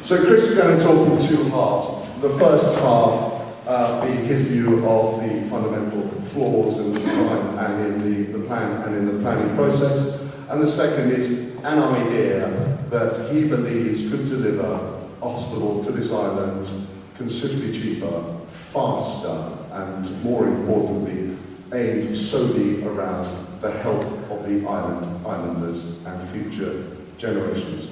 So Chris is going to talk in two halves. The first half being his view of the fundamental flaws in the design and in the plan and in the planning process. And the second is an idea that he believes could deliver a hospital to this island considerably cheaper, faster, and more importantly, aimed solely around the health of the islanders and future generations.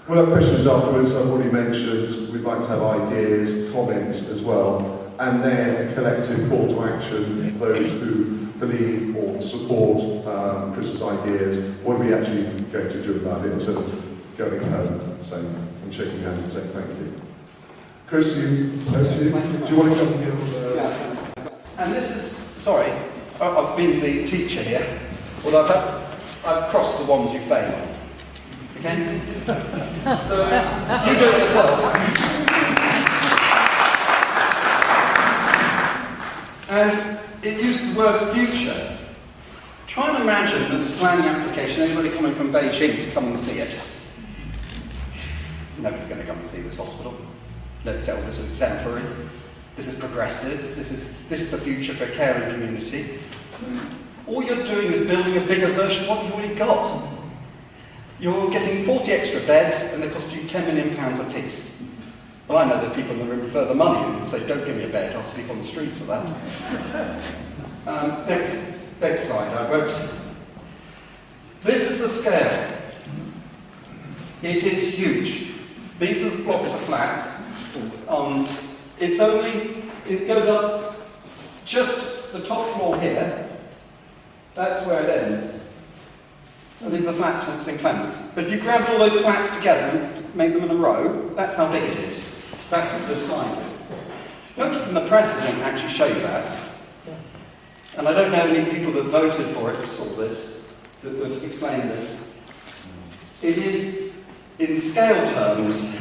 We'll have questions afterwards. I've already mentioned we'd like to have ideas, comments as well, and then a collective call to action, those who believe or support Chris's ideas. What are we actually going to do about it instead of going home and shaking hands and saying thank you? Chris, over to you. Do you want to come here? Yeah. And this is, sorry, I've been the teacher here, although I've crossed the ones you failed. Okay? So, you do it yourself. And it uses the word future. Try and imagine this planning application, anybody coming from Beijing to come and see it. Nobody's going to come and see this hospital. Let's say, well, this is exemplary, this is progressive, this is the future for a caring community. All you're doing is building a bigger version of what you've already got. You're getting 40 extra beds and they cost you £10 million a piece. Well, I know that people in the room prefer the money and say, don't give me a bed, I'll sleep on the street for that. Next slide, I won't. This is the scale. It is huge. These are the blocks of flats. And it goes up just the top floor here. That's where it ends. And these are the flats at St Clement's. But if you grabbed all those flats together and made them in a row, that's how big it is. That's what the size is. Notice in the press they didn't actually show you that. And I don't know any people that voted for it who saw this, that would explain this. It is, in scale terms,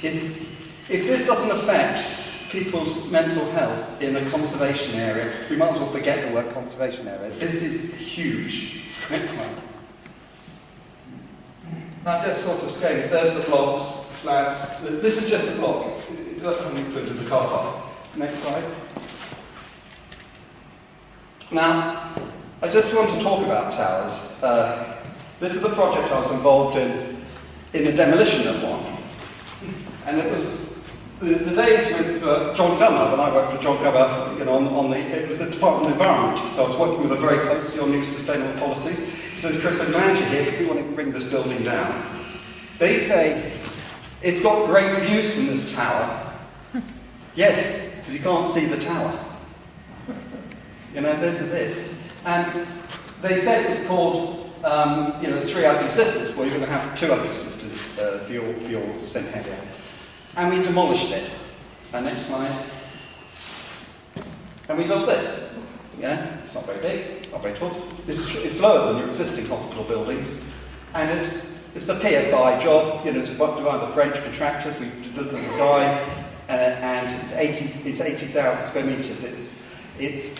if this doesn't affect people's mental health in a conservation area, we might as well forget the word conservation area. This is huge. Next slide. Now, just sort of scale. There's the blocks, flats. This is just a block. It doesn't include the car park. Next slide. Now, I just want to talk about towers. This is a project I was involved in the demolition of one. And it was the days with John Gummer, when I worked with John Gummer, it was the Department of Environment, so I was working with them very closely on new sustainable policies. He says, Chris, I'm glad you're here if you want to bring this building down. They say, it's got great views from this tower. Yes, because you can't see the tower. This is it. And they said it was called, the three ugly sisters. Well, you're going to have two ugly sisters for your St. Helier. And we demolished it. Next slide. And we built this. Yeah, it's not very big, not very tall. It's lower than your existing hospital buildings. And it's a PFI job. It's worked by the French contractors. We did the design, and it's 80,000 square meters. Yours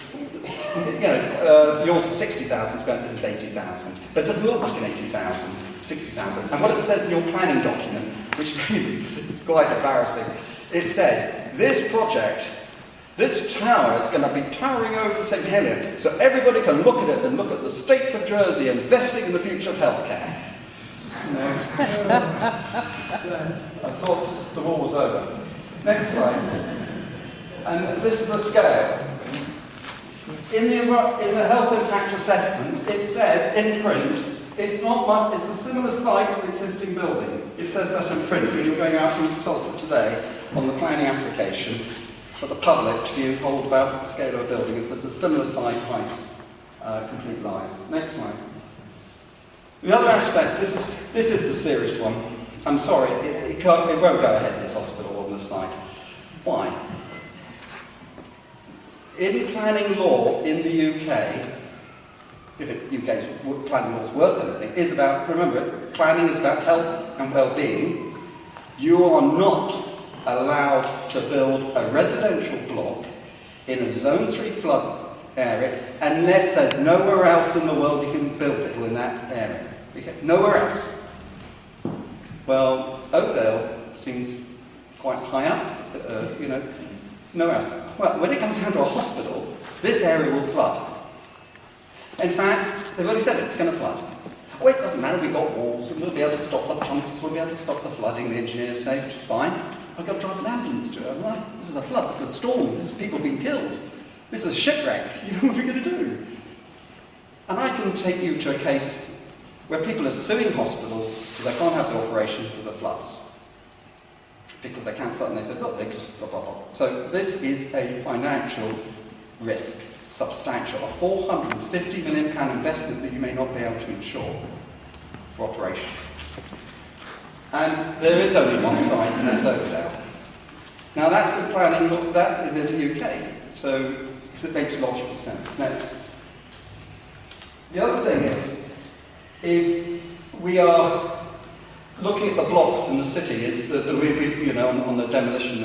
is 60,000 square meters. This is 80,000, but it doesn't look like an 80,000, 60,000. And what it says in your planning document, which is quite embarrassing, it says this project. This tower is going to be towering over the St. Helier, so everybody can look at it and look at the states of Jersey investing in the future of healthcare. I thought the war was over. Next slide. And this is the scale. In the health impact assessment, it says in print, it's not much, it's a similar site to the existing building. It says that in print when you're going out and consult it today on the planning application. For the public to be told about the scale of a building. It says a similar site height, complete lies. Next slide. The other aspect, this is the serious one. I'm sorry, it won't go ahead, this hospital on this site. Why? In planning law in the UK, if UK's planning law is worth anything, is about, remember, planning is about health and well-being. You are not allowed to build a residential block in a Zone 3 flood area unless there's nowhere else in the world you can build it in that area. Okay? Nowhere else. Well, Oakdale seems quite high up, nowhere else. Well, when it comes down to a hospital, this area will flood. In fact, they've already said it's going to flood. Oh, it doesn't matter, we've got walls, and we'll be able to stop the pumps, we'll be able to stop the flooding, the engineers say, which is fine. I've got to drive an ambulance to it. I'm like, this is a flood, this is a storm, this is people being killed. This is a shipwreck, what are we going to do? And I can take you to a case where people are suing hospitals because they can't have the operation because of floods. Because they cancel it and they say, look, they just blah, blah, blah. So this is a financial risk, substantial, a £450 million investment that you may not be able to insure for operation. And there is only one site, and that's Oakdale. Now that's the planning, that is in the UK, so it makes logical sense. Now, the other thing is we are looking at the blocks in the city, on the demolition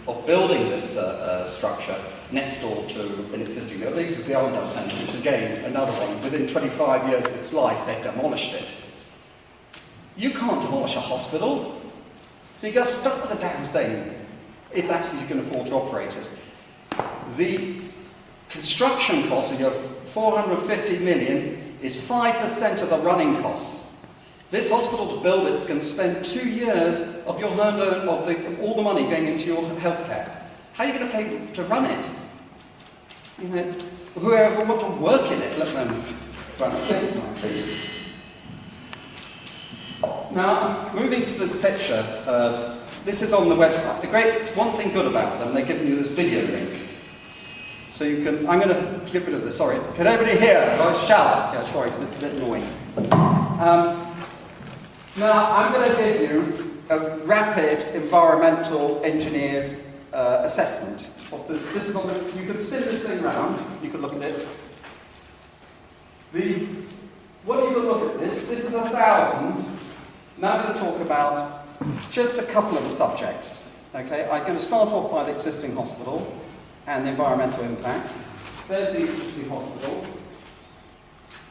of building this structure next door to an existing building. This is the Arundel Centre, which again, another one, within 25 years of its life, they've demolished it. You can't demolish a hospital, so you get stuck with the damn thing, if that's if you can afford to operate it. The construction cost of your 450 million is 5% of the running costs. This hospital, to build it, is going to spend 2 years of your all the money going into your healthcare. How are you going to pay to run it? Whoever want to work in it, let alone run it. Next slide, please. Now, moving to this picture, this is on the website. The great one thing good about them, they're giving you this video link. So you can, I'm going to get rid of this, sorry. Can everybody hear? Oh, shout. Yeah, sorry, because it's a bit annoying. Now, I'm going to give you a rapid environmental engineer's assessment of this. This is on the, you could spin this thing around, you could look at it. What you could look at this is 1,000. Now I'm going to talk about just a couple of the subjects. Okay, I'm going to start off by the existing hospital and the environmental impact. There's the existing hospital.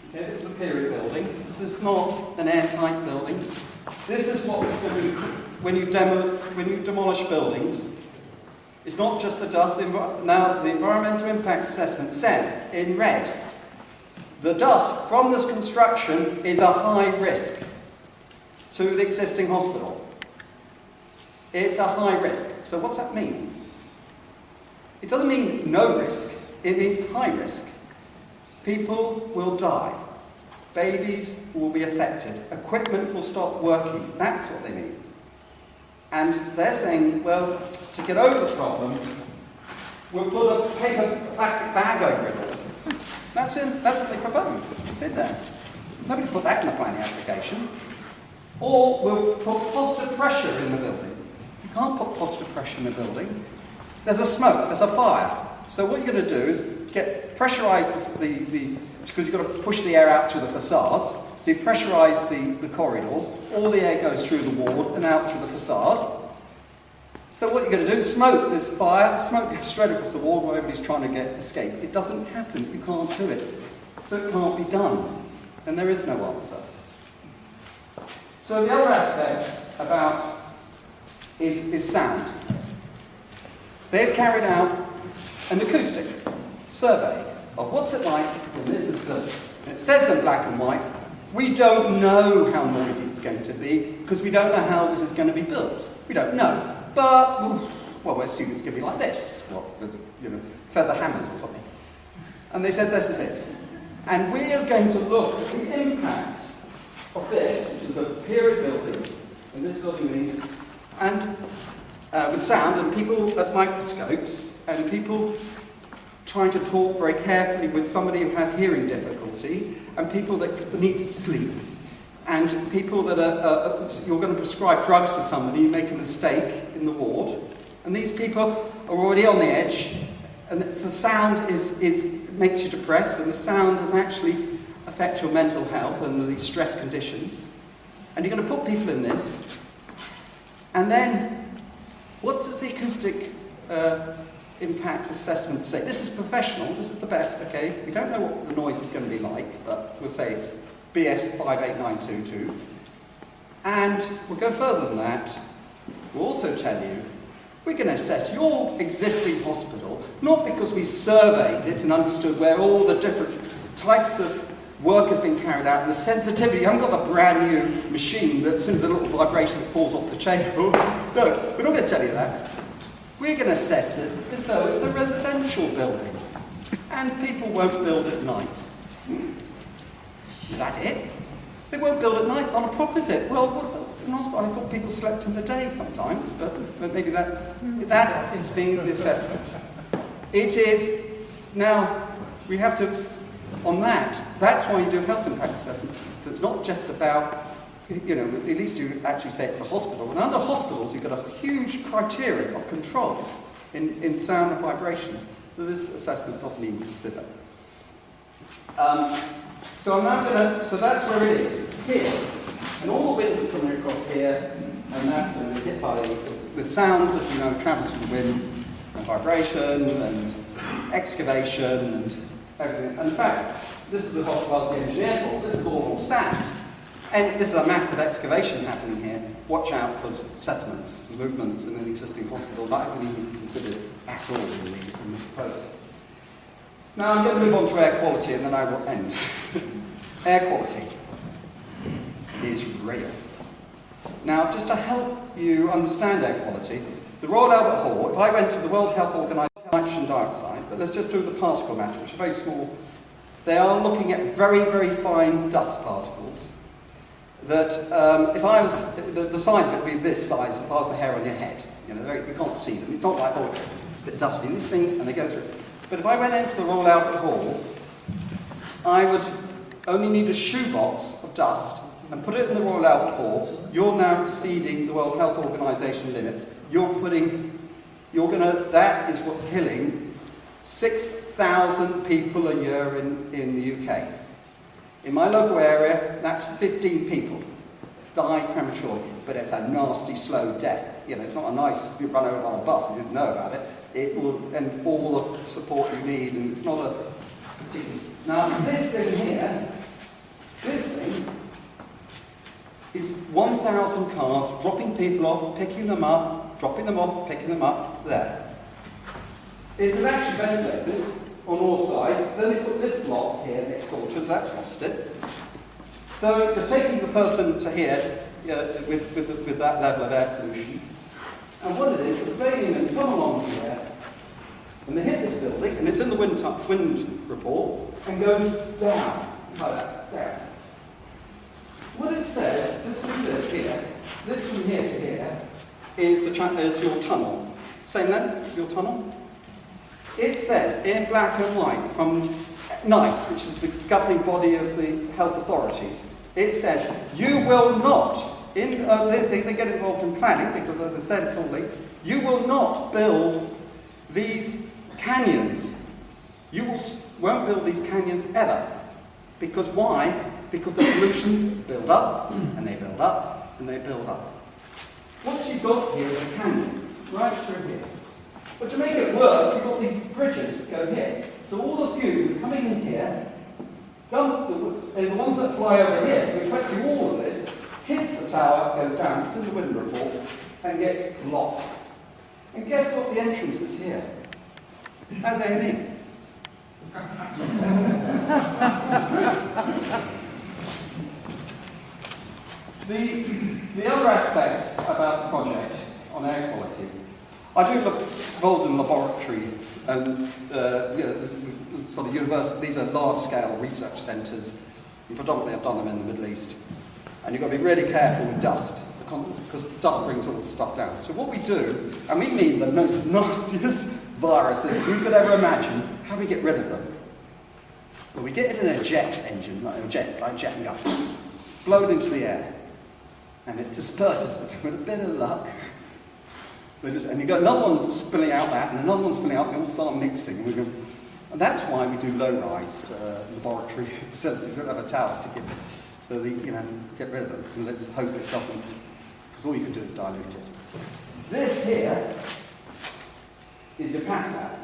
Okay, this is a period building. This is not an airtight building. This is what it's going to be when you demolish buildings. It's not just the dust. Now, the environmental impact assessment says in red, the dust from this construction is a high risk to the existing hospital. It's a high risk. So what's that mean? It doesn't mean no risk. It means high risk. People will die. Babies will be affected. Equipment will stop working. That's what they mean. And they're saying, well, to get over the problem, we'll put a plastic bag over it all. That's what they propose. It's in there. Nobody's put that in the planning application. Or we'll put positive pressure in the building. You can't put positive pressure in the building. There's a smoke, there's a fire. So what you're going to do is pressurize because you've got to push the air out through the facades. So you pressurize the corridors. All the air goes through the wall and out through the facade. So what you're going to do is smoke. There's fire, smoke goes straight across the wall where everybody's trying to escape. It doesn't happen. You can't do it. So it can't be done. And there is no answer. So the other aspect is sound. They've carried out an acoustic survey of what's it like when this is built. And it says in black and white, we don't know how noisy it's going to be because we don't know how this is going to be built. We don't know. But, well, we assume it's going to be like this, with feather hammers or something. And they said this is it. And we are going to look at the impact of this, which is a period building, and this building means, and with sound, and people at microscopes, and people trying to talk very carefully with somebody who has hearing difficulty, and people that need to sleep, and people that you're going to prescribe drugs to somebody, you make a mistake in the ward, and these people are already on the edge, and the sound makes you depressed, and the sound does actually affect your mental health and the stress conditions. And you're going to put people in this, and then what does the acoustic impact assessment say? This is professional, this is the best, okay? We don't know what the noise is going to be like, but we'll say it's BS 58922. And we'll go further than that. We'll also tell you, we're going to assess your existing hospital, not because we surveyed it and understood where all the different types of work has been carried out, and the sensitivity. You haven't got a brand new machine that as soon as a little vibration that falls off the chair. No, we're not going to tell you that. We're going to assess this as though it's a residential building, and people won't build at night. Is that it? They won't build at night, not a problem, is it? Well, I thought people slept in the day sometimes, but maybe that is being the assessment. It is, now, we have to, on that's why you do a health impact assessment, because it's not just about, at least you actually say it's a hospital, and under hospitals you've got a huge criteria of controls in sound and vibrations that this assessment doesn't even consider. So I'm now so that's where it is. It's here. And all the wind is coming across here, and that's going to be hit by with sound, as you know, travels with wind and vibration and excavation and everything. And in fact, this is the hospital I was the engineer for. This is all sand. And this is a massive excavation happening here. Watch out for settlements, movements in an existing hospital. That isn't even considered at all in the proposal. Now I'm going to move on to air quality, and then I will end. Air quality is real. Now, just to help you understand air quality, the Royal Albert Hall, if I went to the World Health Organization nitrogen dioxide, but let's just do the particle matter, which are very small, they are looking at very, very fine dust particles that, if I was, the size of it would be this size if I was the hair on your head. You can't see them. It's not like, oh, it's a bit dusty. These things, and they go through. But if I went into the Royal Albert Hall, I would only need a shoebox of dust and put it in the Royal Albert Hall. You're now exceeding the World Health Organization limits. That is what's killing 6,000 people a year in the UK. In my local area, that's 15 people die prematurely, but it's a nasty, slow death. It's not a nice, you run over by a bus and you didn't know about it. It will, and all the support you need, and it's not a particular. Now, this thing here, is 1,000 cars dropping people off, picking them up, dropping them off, picking them up, there. It's actually ventilated on all sides. Then they put this block here next door, because that's lost it. So you're taking the person to here with that level of air pollution. And what it is, the radium come along here, and they hit this building, and it's in the wind report, and goes down, like that, down. What it says, this here, this from here to here, is your tunnel. Same length as your tunnel. It says, in black and white, from NICE, which is the governing body of the health authorities, it says, you will not, they get involved in planning, because as I said, it's all linked, you will not build these canyons. You won't build these canyons ever. Because why? Because the pollutions build up, and they build up, and they build up. What you've got here is a canyon, right through here. But to make it worse, you've got these bridges that go here. So all the fumes are coming in here, and the ones that fly over here, so effectively all of this, hits the tower, goes down, it's in the wind report, and gets locked. And guess what the entrance is here? As A&E. The other aspects about the project on air quality, I do look involved in laboratory and sort of university. These are large-scale research centres, and predominantly I've done them in the Middle East. And you've got to be really careful with dust, because dust brings all the stuff down. So what we do, and we mean the most nastiest viruses you could ever imagine, how do we get rid of them? Well, we get it in a jet engine, like a jet, and go, blow it into the air. And it disperses it with a bit of luck. And you've got another one spilling out that, and another one spilling out, and they all start mixing. And that's why we do low-rise laboratory facilities. We don't have a tower stick in, so they, get rid of them. And let's hope it doesn't, because all you can do is dilute it. This here is your path lab.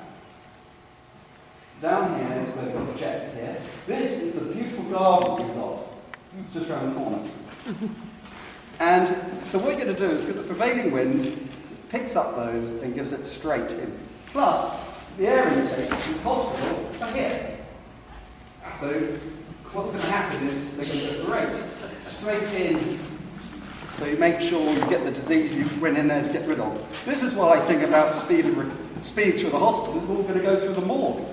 Down here is where we've got the jets here. This is the beautiful garden we've got, just around the corner. And so what you're going to do is get the prevailing wind, picks up those and gives it straight in. Plus, the air intake in this hospital are here. So what's going to happen is they're going to go straight in. So you make sure you get the disease you went in there to get rid of. This is what I think about speed through the hospital. It's all going to go through the morgue.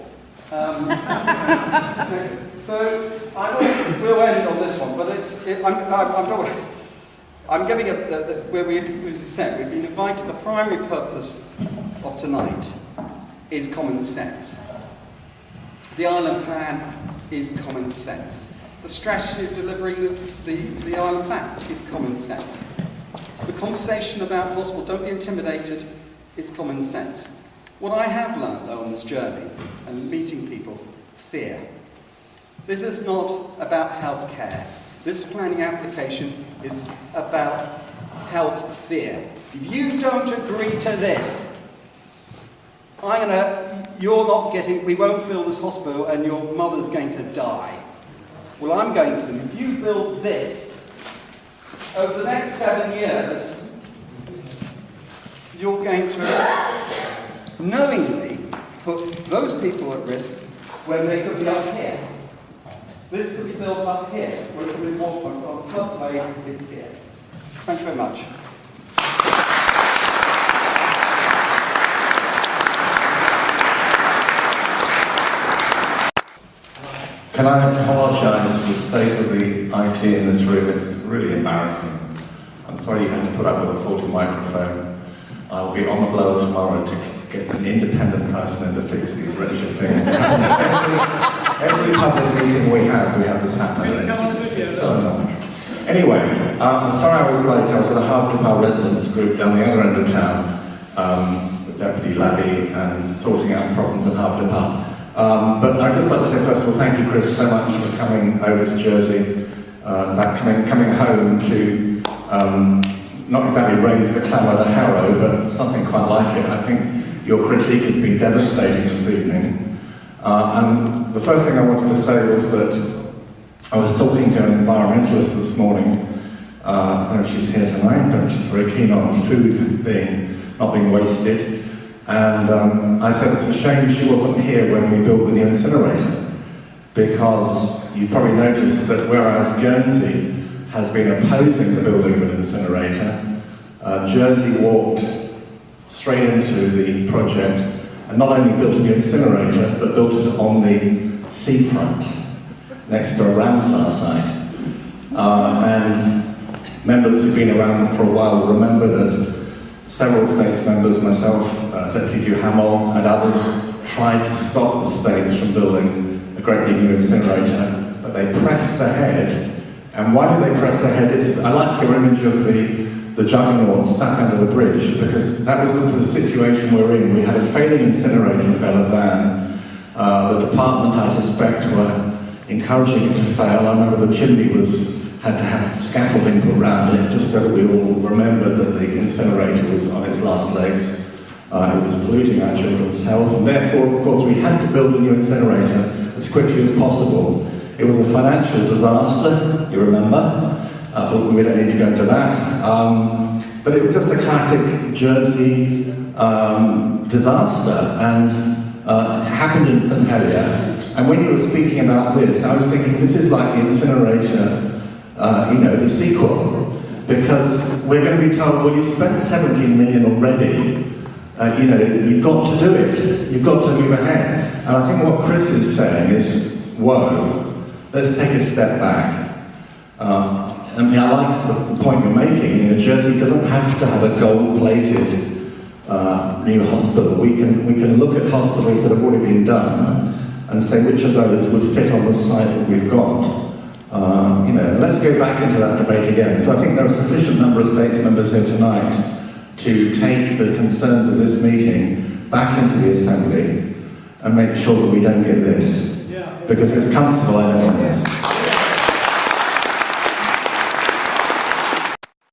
So we'll end on this one, but I'm giving where we said we've been invited. The primary purpose of tonight is common sense. The island plan is common sense. The strategy of delivering the island plan is common sense. The conversation about hospital, don't be intimidated, is common sense. What I have learned though on this journey and meeting people, fear. This is not about health care. This planning application is about health fear. If you don't agree to this, we won't build this hospital and your mother's going to die. Well, I'm going to them. If you build this, over the next 7 years, you're going to knowingly put those people at risk when they could be up here. This could be built up here, or it could be waterfront. On the floodway, it's here. Thank you very much. Can I apologise for the state of the IT in this room? It's really embarrassing. I'm sorry you had to put up with a faulty microphone. I'll be on the blower tomorrow to get an independent person in to fix these wretched things. Every public meeting we have this happening. It's so annoying. Anyway, I'm sorry I was late. I was at a half-to-bar residents group down the other end of town with Deputy Labby and sorting out problems at half-to-bar. But I'd just like to say, first of all, thank you, Chris, so much for coming over to Jersey, coming home to not exactly raise the clamour at Harrow, but something quite like it. I think your critique has been devastating this evening. And the first thing I wanted to say was that I was talking to an environmentalist this morning. I don't know if she's here tonight, but she's very keen on food not being wasted. And I said it's a shame she wasn't here when we built the new incinerator, because you probably noticed that whereas Guernsey has been opposing the building of an incinerator, Jersey walked straight into the project and not only built a new incinerator, but built it on the seafront next to a Ramsar site. And members who've been around for a while will remember that several States members, myself, Deputy Hamill and others, tried to stop the States from building a great big new incinerator, but they pressed ahead. And why did they press ahead? I like your image of the juggernaut stuck under the bridge, because that was the situation we're in. We had a failing incinerator in Belazan. The department, I suspect, were encouraging it to fail. I remember the chimney had to have scaffolding put around it, just so that we all remembered that the incinerator was on its last legs. It was polluting our children's health, and therefore, of course, we had to build a new incinerator as quickly as possible. It was a financial disaster, you remember. I thought we don't need to go into that. But it was just a classic Jersey disaster, and it happened in St. Helier. And when you were speaking about this, I was thinking this is like the incinerator, the sequel, because we're going to be told, well, you spent 17 million already. You've got to do it. You've got to move ahead. And I think what Chris is saying is, whoa, let's take a step back. I like the point you're making. Jersey doesn't have to have a gold-plated new hospital. We can look at hospitals that have already been done and say which of those would fit on the site that we've got. Let's go back into that debate again. So I think there are a sufficient number of States members here tonight to take the concerns of this meeting back into the Assembly and make sure that we don't get this. Because it's comfortable, I don't want this.